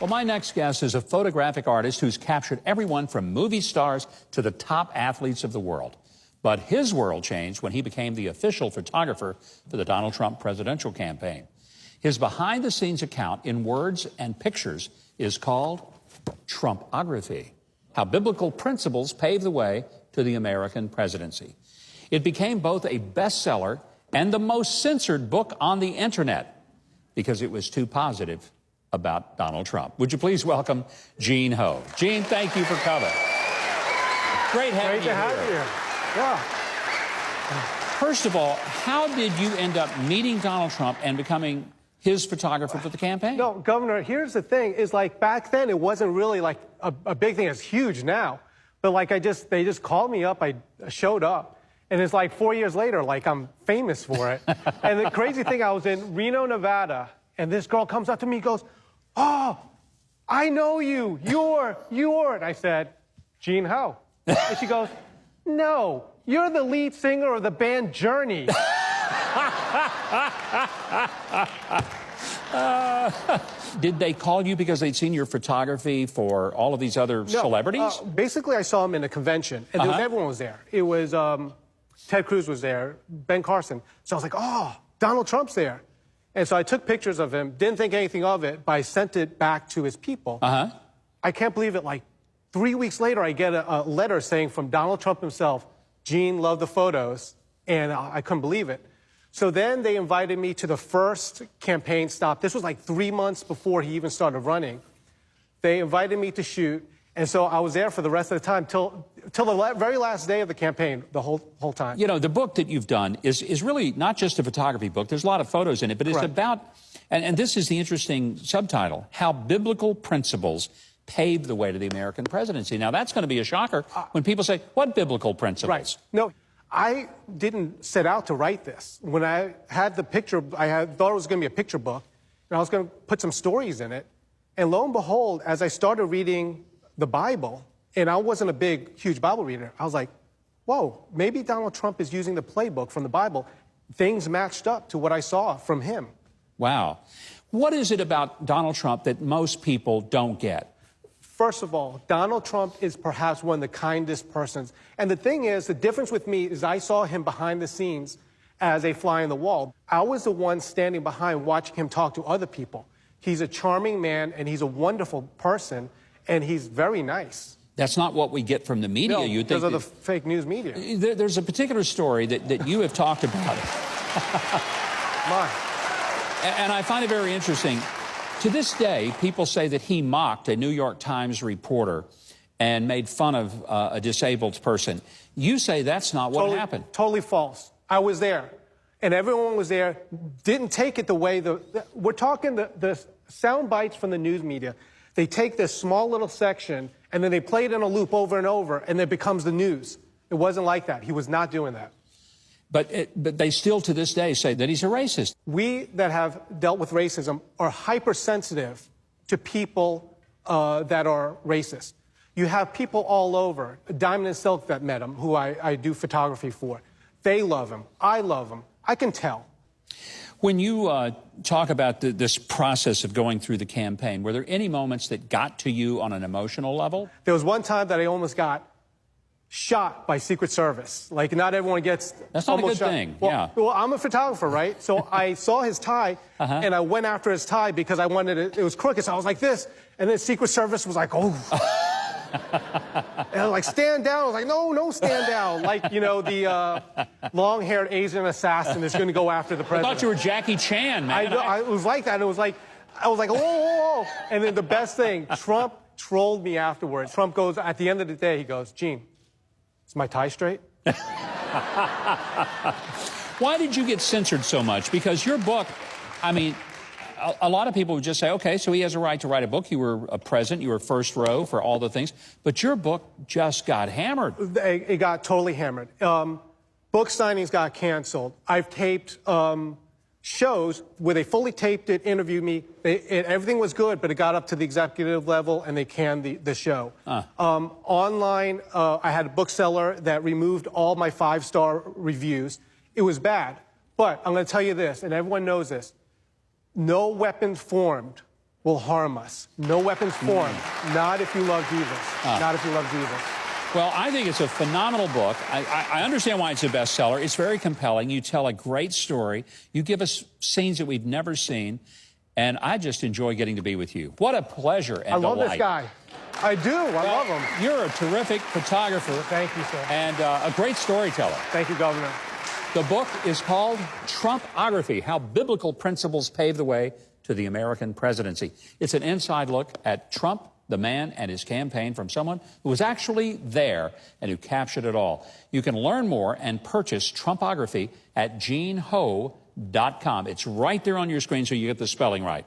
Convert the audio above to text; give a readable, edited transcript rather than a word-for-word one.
Well, my next guest is a photographic artist who's captured everyone from movie stars to the top athletes of the world. But his world changed when he became the official photographer for the Donald Trump presidential campaign. His behind-the-scenes account in words and pictures is called Trumpography: How Biblical Principles Paved the Way to the American Presidency. It became both a bestseller and the most censored book on the internet because it was too positive about Donald Trump. Would you please welcome Gene Ho? Gene, thank you for coming. Great having you here. Great to have you here. Yeah. First of all, how did you end up meeting Donald Trump and becoming his photographer for the campaign? No, Governor, here's the thing, is like back then it wasn't really like a big thing. It's huge now. But like they just called me up, I showed up. And it's like 4 years later, like I'm famous for it. And the crazy thing, I was in Reno, Nevada, and this girl comes up to me and goes, "Oh, I know you. You're." And I said, "Gene Ho." And she goes, "No, you're the lead singer of the band Journey." Did they call you because they'd seen your photography for all of these other celebrities? Basically, I saw him in a convention, and everyone was there. It was Ted Cruz was there, Ben Carson. So I was like, "Oh, Donald Trump's there." And so I took pictures of him, didn't think anything of it, but I sent it back to his people. I can't believe it. Like 3 weeks later, I get a letter saying from Donald Trump himself, "Gene, love the photos." And I couldn't believe it. So then they invited me to the first campaign stop. This was like 3 months before he even started running. They invited me to shoot. And so I was there for the rest of the time, till the very last day of the campaign, the whole time. You know, the book that you've done is really not just a photography book. There's a lot of photos in it, but it's about, and this is the interesting subtitle, How Biblical Principles Paved the Way to the American Presidency. Now, that's going to be a shocker when people say, what biblical principles? Right. No, I didn't set out to write this. When I had the picture, thought it was going to be a picture book, and I was going to put some stories in it. And lo and behold, as I started reading the Bible, and I wasn't a huge Bible reader, I was like, whoa, maybe Donald Trump is using the playbook from the Bible. Things matched up to what I saw from him. Wow. What is it about Donald Trump that most people don't get? First of all, Donald Trump is perhaps one of the kindest persons. And the thing is, the difference with me is I saw him behind the scenes as a fly on the wall. I was the one standing behind watching him talk to other people. He's a charming man, and he's a wonderful person, and he's very nice. That's not what we get from the media. No, because of the fake news media. There's a particular story that you have talked about. Mine. And I find it very interesting. To this day, people say that he mocked a New York Times reporter and made fun of a disabled person. You say that's not what happened. Totally false. I was there, and everyone was there. Didn't take it the way we're talking the sound bites from the news media. They take this small little section, and then they play it in a loop over and over, and it becomes the news. It wasn't like that. He was not doing that. But they still, to this day, say that he's a racist. We that have dealt with racism are hypersensitive to people that are racist. You have people all over, Diamond and Silk that met him, who I do photography for. They love him. I love him. I can tell. When you talk about this process of going through the campaign, were there any moments that got to you on an emotional level? There was one time that I almost got shot by Secret Service. Like, not everyone gets That's not a good shot. thing. Well, I'm a photographer, right? So I saw his tie, and I went after his tie because I wanted it. It was crooked, so I was like this. And then Secret Service was like, oh. And I was like, stand down. I was like, no, stand down. Like, you know, the long-haired Asian assassin is going to go after the president. I thought you were Jackie Chan, man. It was like that. And it was like, I was like, whoa. And then the best thing, Trump trolled me afterwards. Trump goes, at the end of the day, he goes, "Gene, is my tie straight?" Why did you get censored so much? Because your book, I mean, a lot of people would just say, okay, so he has a right to write a book. You were a president. You were first row for all the things. But your book just got hammered. It got totally hammered. Book signings got canceled. I've taped shows where they fully taped it, interviewed me. Everything was good, but it got up to the executive level, and they canned the show. Online, I had a bookseller that removed all my 5-star reviews. It was bad. But I'm going to tell you this, and everyone knows this. No weapon formed will harm us. No weapons formed. Not if you love Jesus. Not if you love Jesus. Well, I think it's a phenomenal book. I understand why it's a bestseller. It's very compelling. You tell a great story. You give us scenes that we've never seen. And I just enjoy getting to be with you. What a pleasure and I love delight. this guy. I do. I love him. You're a terrific photographer. Thank you, sir. And a great storyteller. Thank you, Governor. The book is called Trumpography, How Biblical Principles Pave the Way to the American Presidency. It's an inside look at Trump, the man, and his campaign from someone who was actually there and who captured it all. You can learn more and purchase Trumpography at geneho.com. It's right there on your screen so you get the spelling right.